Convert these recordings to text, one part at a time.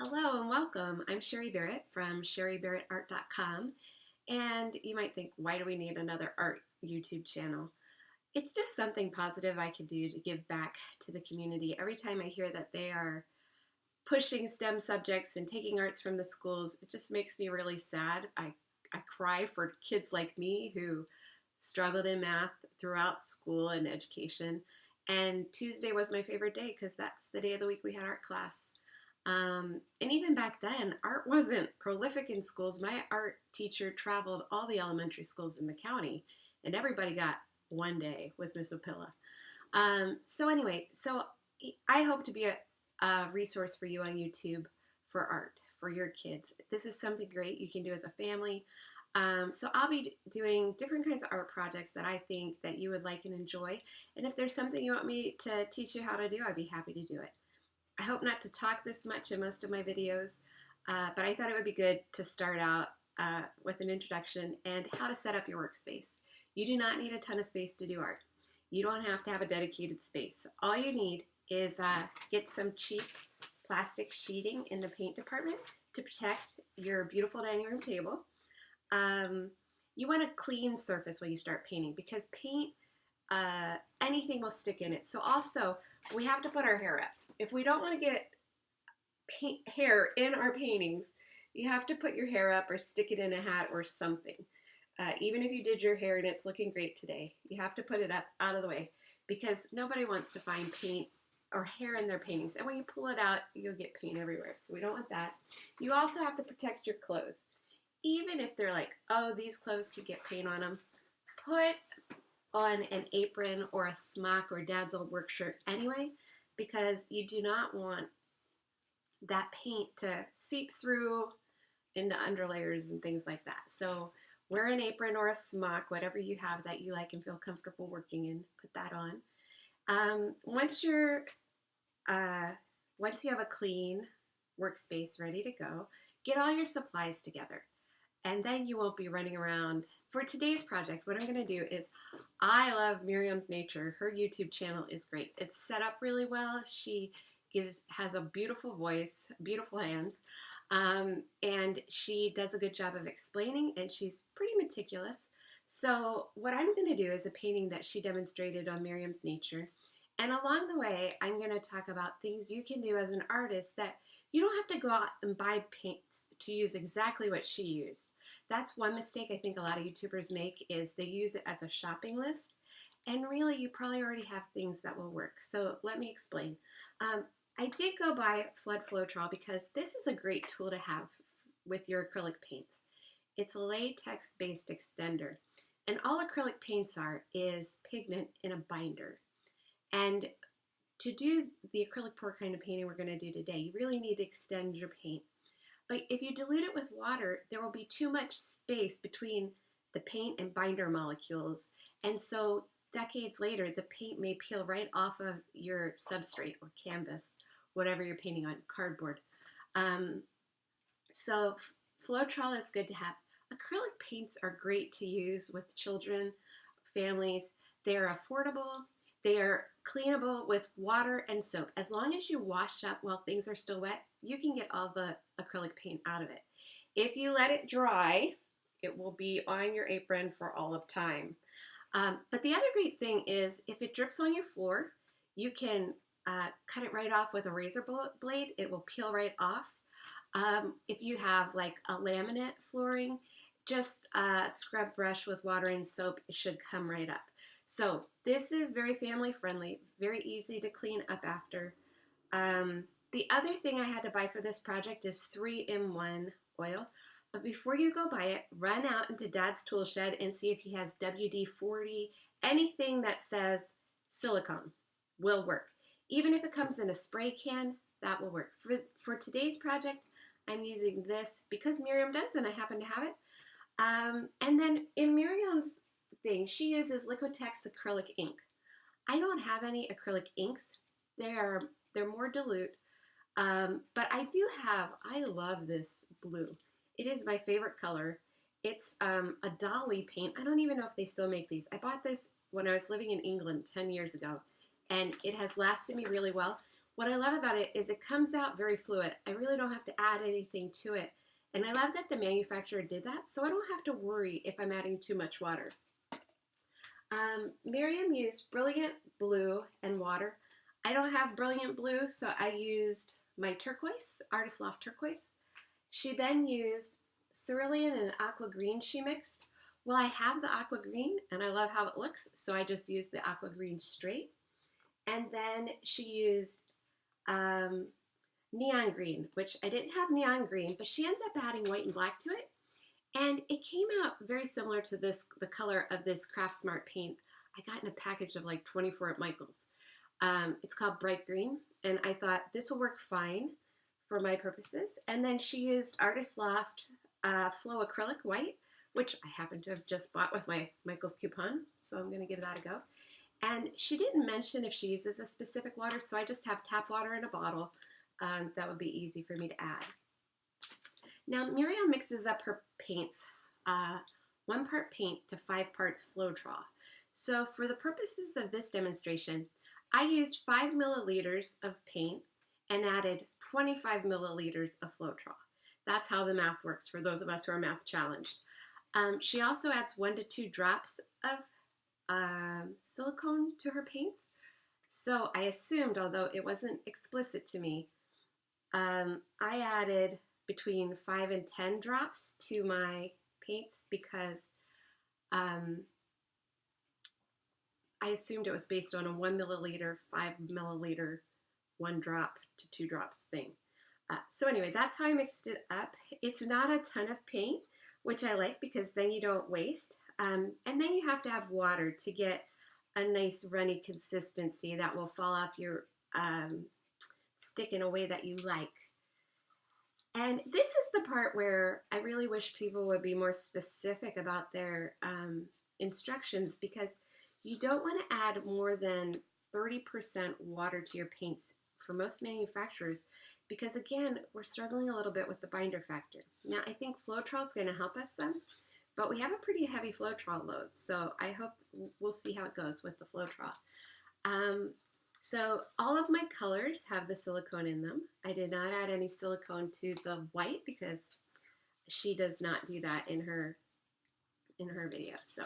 Hello and welcome. I'm Sherry Barrett from sherrybarrettart.com. And you might think, why do we need another art YouTube channel? It's just something positive I could do to give back to the community. Every time I hear that they are pushing STEM subjects and taking arts from the schools, it just makes me really sad. I cry for kids like me who struggled in math throughout school and education. And Tuesday was my favorite day because that's the day of the week we had art class. And even back then, art wasn't prolific in schools. My art teacher traveled all the elementary schools in the county, and everybody got one day with Miss Opilla. So I hope to be a resource for you on YouTube for art for your kids. This is something great you can do as a family. So I'll be doing different kinds of art projects that I think that you would like and enjoy. And if there's something you want me to teach you how to do, I'd be happy to do it. I hope not to talk this much in most of my videos, but I thought it would be good to start out with an introduction and how to set up your workspace. You do not need a ton of space to do art. You don't have to have a dedicated space. All you need is get some cheap plastic sheeting in the paint department to protect your beautiful dining room table. You want a clean surface when you start painting because paint, anything will stick in it. So also, we have to put our hair up. If we don't want to get hair in our paintings, you have to put your hair up or stick it in a hat or something. Even if you did your hair and it's looking great today, you have to put it up out of the way because nobody wants to find paint or hair in their paintings. And when you pull it out, you'll get paint everywhere. So we don't want that. You also have to protect your clothes. Even if they're like, oh, these clothes could get paint on them, put on an apron or a smock or dad's old work shirt anyway, because you do not want that paint to seep through into underlayers and things like that. So wear an apron or a smock, whatever you have that you like and feel comfortable working in, put that on. Once you have a clean workspace ready to go, get all your supplies together. And then you won't be running around. For today's project, what I'm going to do is, I love Miriam's Nature. Her YouTube channel is great. It's set up really well. She has a beautiful voice, beautiful hands, and she does a good job of explaining, and she's pretty meticulous. So what I'm going to do is a painting that she demonstrated on Miriam's Nature. And along the way, I'm going to talk about things you can do as an artist that you don't have to go out and buy paints to use exactly what she used. That's one mistake I think a lot of YouTubers make is they use it as a shopping list. And really, you probably already have things that will work. So let me explain. I did go buy Flood Floetrol because this is a great tool to have with your acrylic paints. It's a latex-based extender. And all acrylic paints is pigment in a binder. And to do the acrylic pour kind of painting we're going to do today, you really need to extend your paint. But if you dilute it with water, there will be too much space between the paint and binder molecules. And so decades later, the paint may peel right off of your substrate or canvas, whatever you're painting on, cardboard. So Floetrol is good to have. Acrylic paints are great to use with children, families. They're affordable. They are cleanable with water and soap. As long as you wash up while things are still wet, you can get all the acrylic paint out of it. If you let it dry, it will be on your apron for all of time. But the other great thing is if it drips on your floor, you can cut it right off with a razor blade. It will peel right off. If you have like a laminate flooring, just a scrub brush with water and soap, it should come right up. So this is very family friendly, very easy to clean up after. The other thing I had to buy for this project is 3-in-1 oil. But before you go buy it, run out into Dad's tool shed and see if he has WD-40. Anything that says silicone will work. Even if it comes in a spray can, that will work. For today's project, I'm using this because Miriam does and I happen to have it. And then in Miriam's thing, she uses Liquitex acrylic ink. I don't have any acrylic inks. They're more dilute. But I love this blue. It is my favorite color. It's a Dolly paint. I don't even know if they still make these. I bought this when I was living in England 10 years ago, and it has lasted me really well. What I love about it is it comes out very fluid. I really don't have to add anything to it. And I love that the manufacturer did that, so I don't have to worry if I'm adding too much water. Miriam used Brilliant Blue and water. I don't have Brilliant Blue, so I used my turquoise, Artist Loft turquoise. She then used cerulean and aqua green she mixed. Well, I have the aqua green and I love how it looks, so I just used the aqua green straight. And then she used neon green, which I didn't have neon green, but she ends up adding white and black to it. And it came out very similar to the color of this Craft Smart paint I got in a package of like 24 at Michael's. It's called Bright Green, and I thought this will work fine for my purposes. And then she used Artist Loft Flow Acrylic White, which I happen to have just bought with my Michael's coupon, so I'm going to give that a go. And she didn't mention if she uses a specific water, so I just have tap water in a bottle. That would be easy for me to add. Now, Miriam mixes up her paints, 1 part paint to 5 parts Floetrol. So for the purposes of this demonstration, I used 5 milliliters of paint and added 25 milliliters of Floetrol. That's how the math works for those of us who are math challenged. She also adds 1 to 2 drops of silicone to her paints. So I assumed, although it wasn't explicit to me, I added between 5 and 10 drops to my paints because I assumed it was based on a 1 milliliter, 5 milliliter, 1 drop to 2 drops thing. So anyway, that's how I mixed it up. It's not a ton of paint, which I like because then you don't waste. And then you have to have water to get a nice runny consistency that will fall off your stick in a way that you like. And this is the part where I really wish people would be more specific about their instructions, because you don't want to add more than 30% water to your paints for most manufacturers, because again, we're struggling a little bit with the binder factor. Now, I think Floetrol is going to help us some, but we have a pretty heavy Floetrol load, so I hope we'll see how it goes with the Floetrol. So all of my colors have the silicone in them. I did not add any silicone to the white because she does not do that in her video. So,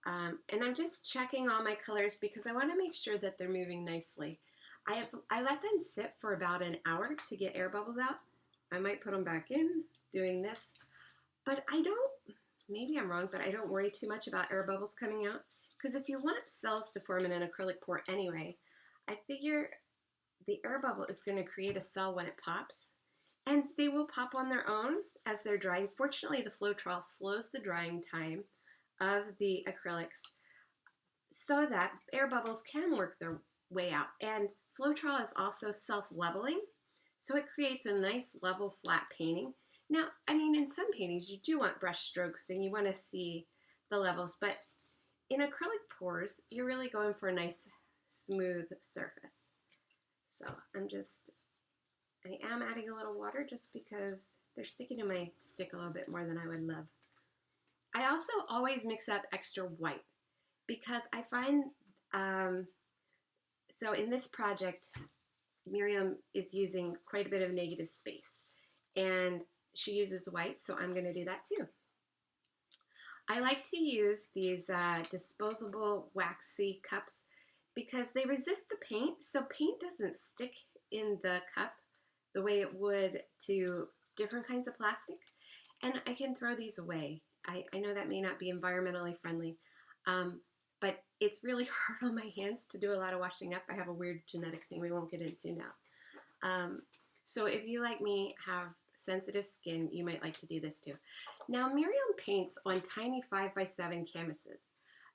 and I'm just checking all my colors because I want to make sure that they're moving nicely. I let them sit for about an hour to get air bubbles out. I might put them back in doing this, but I don't, maybe I'm wrong, but I don't worry too much about air bubbles coming out, because if you want cells to form in an acrylic pour anyway, I figure the air bubble is going to create a cell when it pops, and they will pop on their own as they're drying. Fortunately, the Floetrol slows the drying time of the acrylics so that air bubbles can work their way out. And Floetrol is also self-leveling, so it creates a nice level flat painting. Now, I mean, in some paintings you do want brush strokes and you want to see the levels, but in acrylic pours, you're really going for a nice smooth surface. So I am adding a little water just because they're sticking to my stick a little bit more than I would love. I also always mix up extra white because I find, so in this project, Miriam is using quite a bit of negative space and she uses white, so I'm going to do that too. I like to use these disposable waxy cups because they resist the paint, so paint doesn't stick in the cup the way it would to different kinds of plastic, and I can throw these away. I know that may not be environmentally friendly, but it's really hard on my hands to do a lot of washing up. I have a weird genetic thing we won't get into now. So if you, like me, have sensitive skin, you might like to do this too. Now, Miriam paints on tiny 5x7 canvases.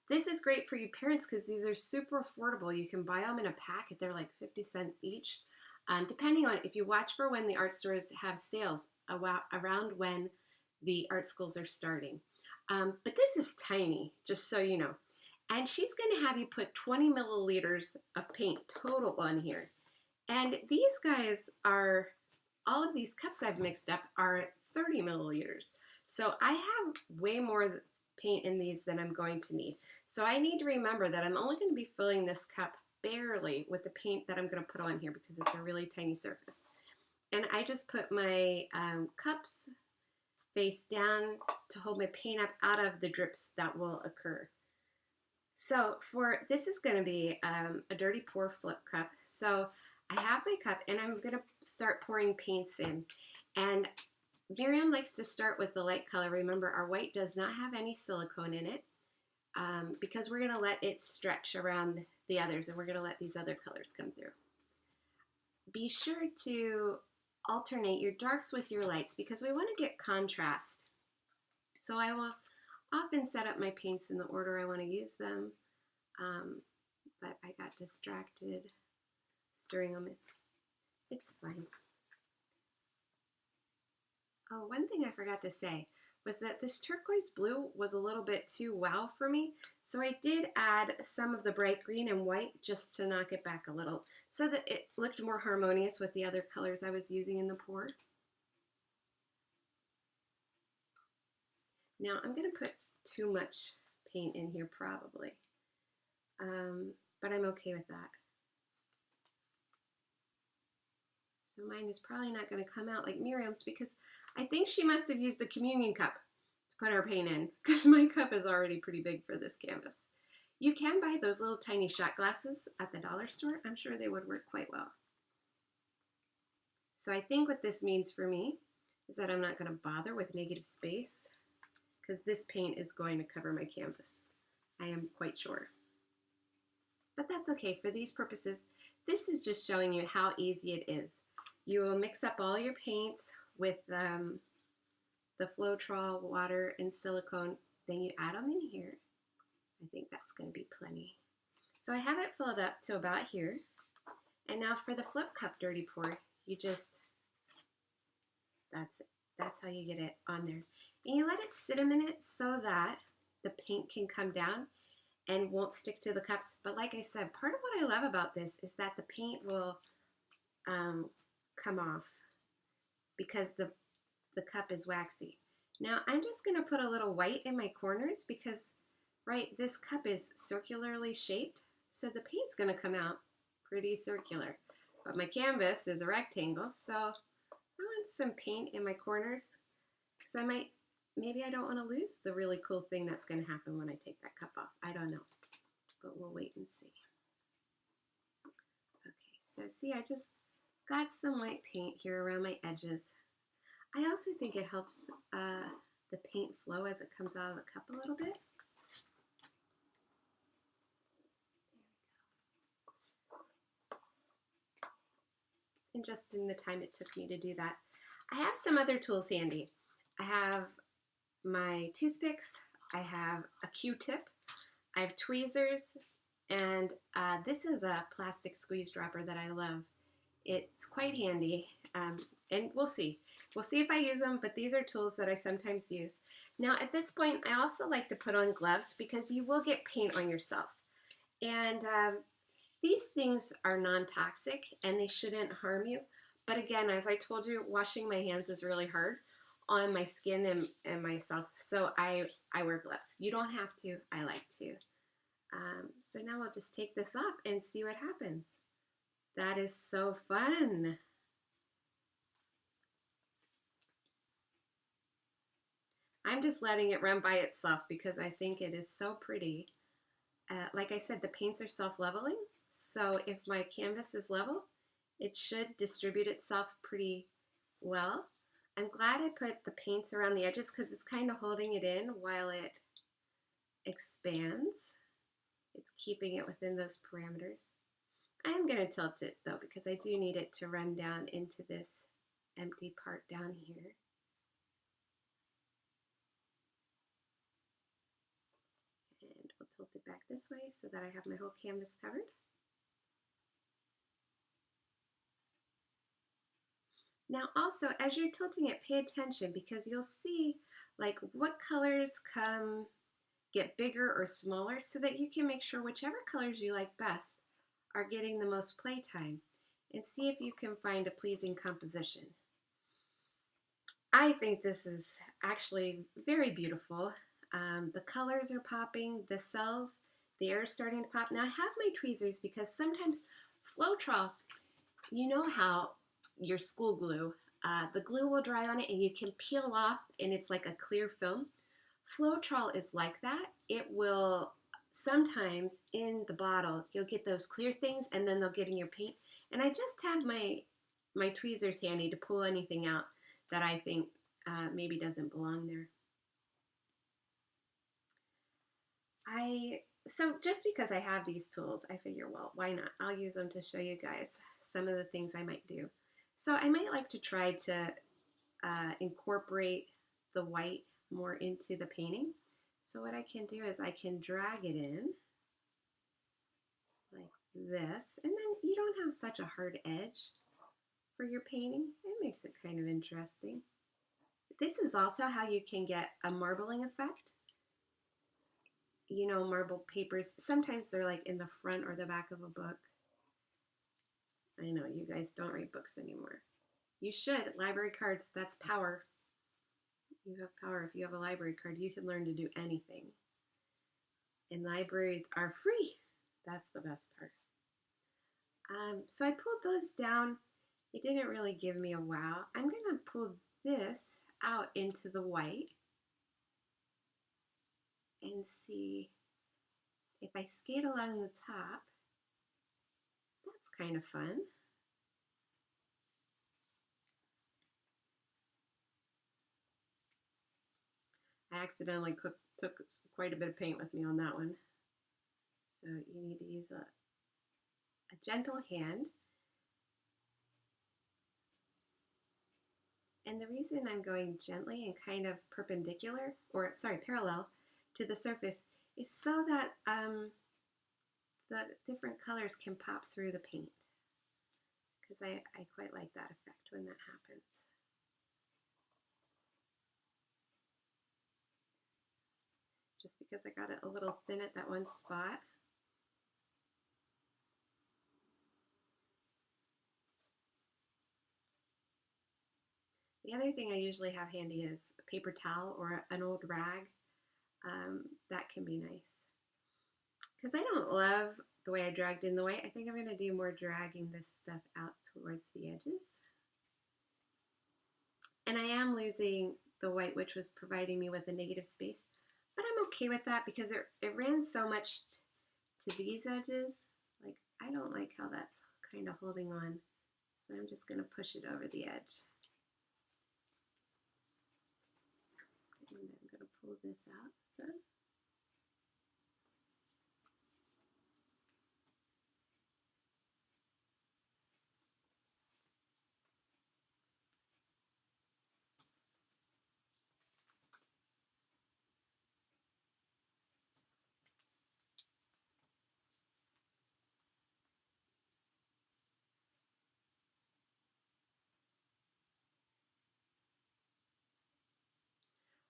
This is great for you parents because these are super affordable. You can buy them in a pack. They're like 50 cents each. Depending on, if you watch for when the art stores have sales, around when the art schools are starting. But this is tiny, just so you know. And she's going to have you put 20 milliliters of paint total on here. And these guys are, all of these cups I've mixed up are 30 milliliters. So I have way more paint in these than I'm going to need. So I need to remember that I'm only going to be filling this cup barely with the paint that I'm going to put on here because it's a really tiny surface. And I just put my cups face down to hold my paint up out of the drips that will occur. So this is going to be a dirty pour flip cup. So I have my cup and I'm going to start pouring paints in. And Miriam likes to start with the light color. Remember, our white does not have any silicone in it because we're going to let it stretch around the others, and we're going to let these other colors come through. Be sure to alternate your darks with your lights because we want to get contrast. So I will often set up my paints in the order I want to use them, but I got distracted stirring them in. It's fine. Oh, one thing I forgot to say was that this turquoise blue was a little bit too wow for me, so I did add some of the bright green and white just to knock it back a little so that it looked more harmonious with the other colors I was using in the pour. Now I'm going to put too much paint in here probably, but I'm okay with that. So mine is probably not going to come out like Miriam's because I think she must have used a communion cup to put our paint in because my cup is already pretty big for this canvas. You can buy those little tiny shot glasses at the dollar store. I'm sure they would work quite well. So I think what this means for me is that I'm not going to bother with negative space because this paint is going to cover my canvas. I am quite sure. But that's okay for these purposes. This is just showing you how easy it is. You will mix up all your paints with the Floetrol water and silicone, then you add them in here. I think that's going to be plenty. So I have it filled up to about here. And now for the flip cup dirty pour, you just, that's it. That's how you get it on there. And you let it sit a minute so that the paint can come down and won't stick to the cups. But like I said, part of what I love about this is that the paint will come off because the cup is waxy. Now I'm just going to put a little white in my corners because, right, this cup is circularly shaped, so the paint's going to come out pretty circular. But my canvas is a rectangle, so I want some paint in my corners because maybe I don't want to lose the really cool thing that's going to happen when I take that cup off. I don't know, but we'll wait and see. Okay, so see, I just got some white paint here around my edges. I also think it helps the paint flow as it comes out of the cup a little bit. And just in the time it took me to do that. I have some other tools handy. I have my toothpicks, I have a Q-tip, I have tweezers, and this is a plastic squeeze dropper that I love. It's quite handy, and we'll see. We'll see if I use them, but these are tools that I sometimes use. Now at this point, I also like to put on gloves because you will get paint on yourself. And these things are non-toxic and they shouldn't harm you. But again, as I told you, washing my hands is really hard on my skin and myself. So I wear gloves. You don't have to, I like to. So now we'll just take this off and see what happens. That is so fun. I'm just letting it run by itself because I think it is so pretty. Like I said, the paints are self-leveling, so if my canvas is level, it should distribute itself pretty well. I'm glad I put the paints around the edges because it's kind of holding it in while it expands. It's keeping it within those parameters. I am going to tilt it though because I do need it to run down into this empty part down here. And we'll tilt it back this way so that I have my whole canvas covered. Now also, as you're tilting it, pay attention because you'll see like what colors get bigger or smaller so that you can make sure whichever colors you like best are getting the most playtime, and see if you can find a pleasing composition. I think this is actually very beautiful. The colors are popping, the cells, they're starting to pop. Now I have my tweezers because sometimes Floetrol, you know how your school glue, the glue will dry on it and you can peel off and it's like a clear film. Floetrol is like that. It will sometimes in the bottle, you'll get those clear things and then they'll get in your paint. And I just have my tweezers handy to pull anything out that I think maybe doesn't belong there. So just because I have these tools, I figure, well, why not? I'll use them to show you guys some of the things I might do. So I might like to try to incorporate the white more into the painting. So what I can do is I can drag it in like this, and then you don't have such a hard edge for your painting. It makes it kind of interesting. This is also how you can get a marbling effect. You know, marble papers, sometimes they're like in the front or the back of a book. I know you guys don't read books anymore. You should. Library cards, that's power. You have power. If you have a library card, you can learn to do anything. And libraries are free. That's the best part. So I pulled those down. It didn't really give me a wow. I'm going to pull this out into the white and see if I skate along the top. That's kind of fun. I accidentally took quite a bit of paint with me on that one. So you need to use a gentle hand. And the reason I'm going gently and kind of perpendicular, or sorry, parallel to the surface is so that the different colors can pop through the paint. Because I quite like that effect when that happens. Just because I got it a little thin at that one spot. The other thing I usually have handy is a paper towel or an old rag. That can be nice. Because I don't love the way I dragged in the white. I think I'm going to do more dragging this stuff out towards the edges. And I am losing the white, which was providing me with a negative space. But I'm okay with that because it ran so much to these edges. Like, I don't like how that's kind of holding on. So I'm just going to push it over the edge. And I'm going to pull this out. So.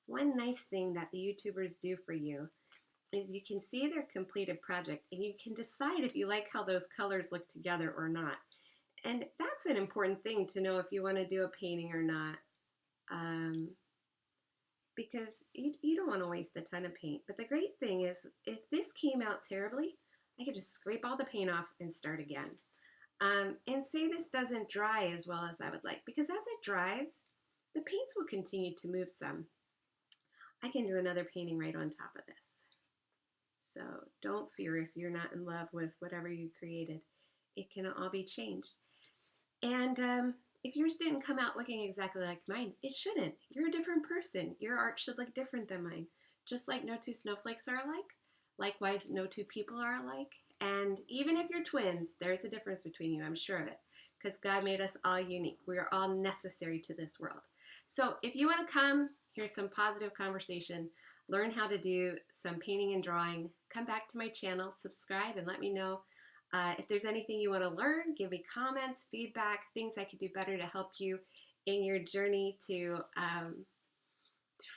One nice thing that the YouTubers do for you is you can see their completed project and you can decide if you like how those colors look together or not. And that's an important thing to know if you want to do a painting or not. Because you don't want to waste a ton of paint. But the great thing is, if this came out terribly, I could just scrape all the paint off and start again. And say this doesn't dry as well as I would like, because as it dries, the paints will continue to move some. I can do another painting right on top of this. So don't fear if you're not in love with whatever you created. It can all be changed. And if yours didn't come out looking exactly like mine, it shouldn't. You're a different person. Your art should look different than mine. Just like no two snowflakes are alike, likewise no two people are alike. And even if you're twins, there's a difference between you, I'm sure of it, because God made us all unique. We are all necessary to this world. So if you want to come, here's some positive conversation, learn how to do some painting and drawing, come back to my channel, subscribe, and let me know if there's anything you want to learn. Give me comments, feedback, things I could do better to help you in your journey to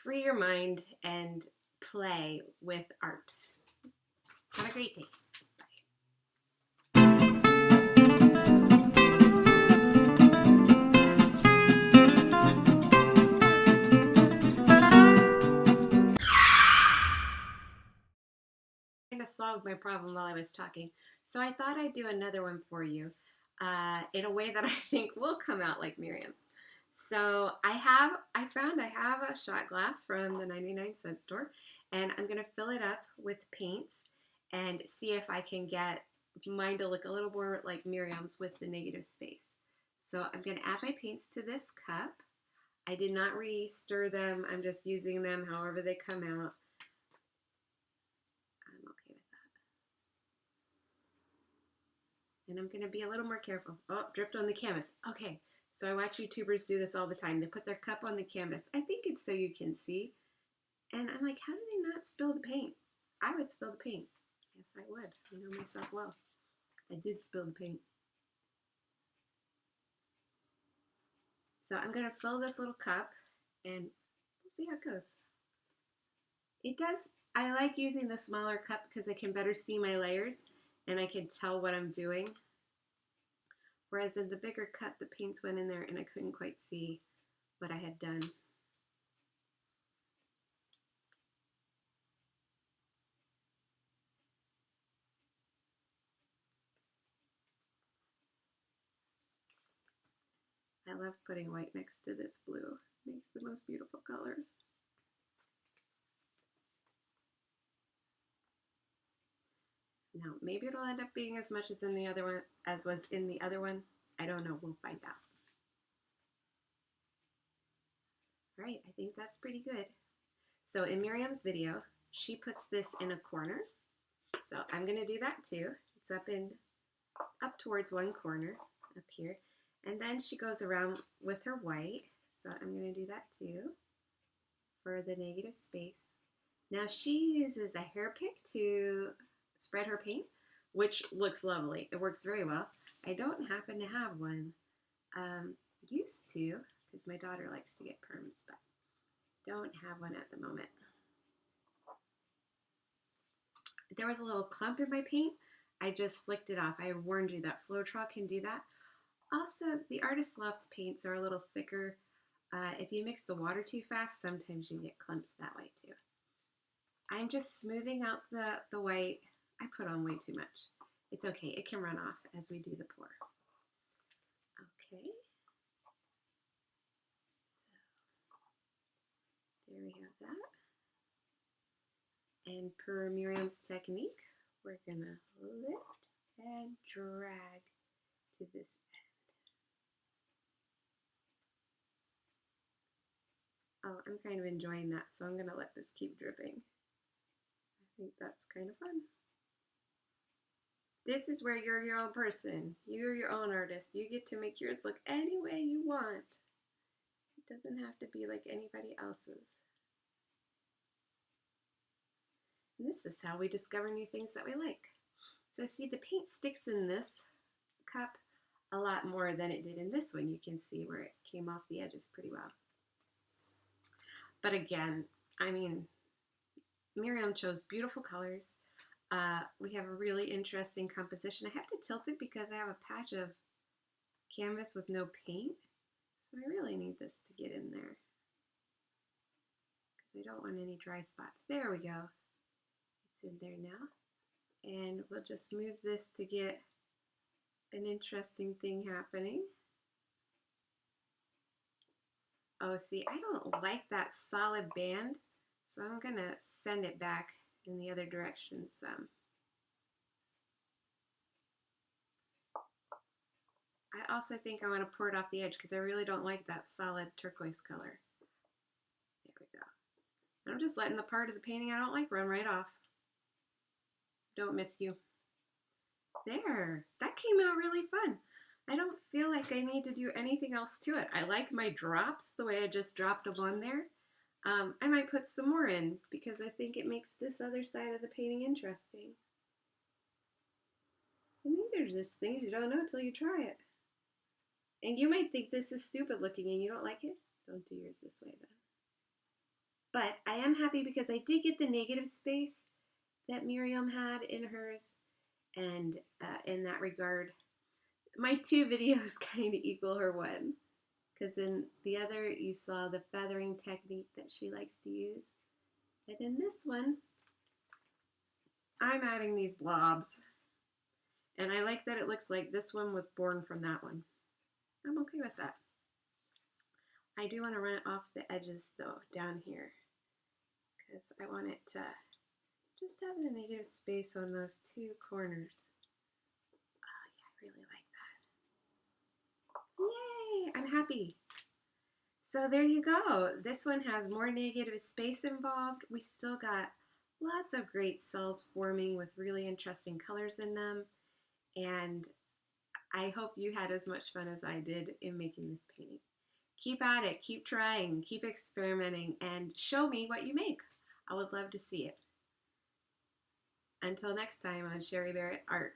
free your mind and play with art. Have a great day. Solve solved my problem while I was talking. So I thought I'd do another one for you in a way that I think will come out like Miriam's. So I found I have a shot glass from the 99-cent store, and I'm going to fill it up with paints and see if I can get mine to look a little more like Miriam's with the negative space. So I'm going to add my paints to this cup. I did not re-stir them. I'm just using them however they come out. I'm okay with that. And I'm going to be a little more careful. Oh, dripped on the canvas. Okay, so I watch YouTubers do this all the time. They put their cup on the canvas. I think it's so you can see. And I'm like, how do they not spill the paint? I would spill the paint. Yes, I would. I know myself well. I did spill the paint. So I'm going to fill this little cup and we'll see how it goes. It does, I like using the smaller cup because I can better see my layers and I can tell what I'm doing. Whereas in the bigger cup, the paints went in there and I couldn't quite see what I had done. I love putting white next to this blue. It makes the most beautiful colors. Now, maybe it'll end up being as much as in the other one as was in the other one. I don't know. We'll find out. All right, I think that's pretty good. So in Miriam's video, she puts this in a corner. So I'm going to do that too. It's up towards one corner up here. And then she goes around with her white. So I'm going to do that too for the negative space. Now she uses a hair pick to spread her paint, which looks lovely. It works very well. I don't happen to have one. Used to, because my daughter likes to get perms, but don't have one at the moment. There was a little clump in my paint. I just flicked it off. I had warned you that Floetrol can do that. Also, the Artist Loves paints are a little thicker. If you mix the water too fast, sometimes you get clumps that way too. I'm just smoothing out the white. I put on way too much. It's okay. It can run off as we do the pour. Okay. So, there we have that. And per Miriam's technique, we're going to lift and drag to this end. Oh, I'm kind of enjoying that, so I'm going to let this keep dripping. I think that's kind of fun. This is where you're your own person. You're your own artist. You get to make yours look any way you want. It doesn't have to be like anybody else's. And this is how we discover new things that we like. So see, the paint sticks in this cup a lot more than it did in this one. You can see where it came off the edges pretty well. But again, I mean, Miriam chose beautiful colors. We have a really interesting composition. I have to tilt it because I have a patch of canvas with no paint. So I really need this to get in there because I don't want any dry spots. There we go. It's in there now. And we'll just move this to get an interesting thing happening. Oh, see, I don't like that solid band, so I'm going to send it back in the other direction some. I also think I want to pour it off the edge because I really don't like that solid turquoise color. There we go. I'm just letting the part of the painting I don't like run right off. Don't miss you. There, that came out really fun. I don't feel like I need to do anything else to it. I like my drops the way I just dropped them on there. I might put some more in because I think it makes this other side of the painting interesting. And these are just things you don't know until you try it. And you might think this is stupid looking and you don't like it. Don't do yours this way then. But I am happy because I did get the negative space that Miriam had in hers. And in that regard, my two videos kind of equal her one. Because in the other, you saw the feathering technique that she likes to use. And in this one, I'm adding these blobs. And I like that it looks like this one was born from that one. I'm okay with that. I do want to run it off the edges though, down here, because I want it to just have the negative space on those two corners. Oh yeah, I really like that. Yay, I'm happy. So there you go. This one has more negative space involved. We still got lots of great cells forming with really interesting colors in them. And I hope you had as much fun as I did in making this painting. Keep at it, keep trying, keep experimenting, and show me what you make. I would love to see it. Until next time on Sherry Barrett Art.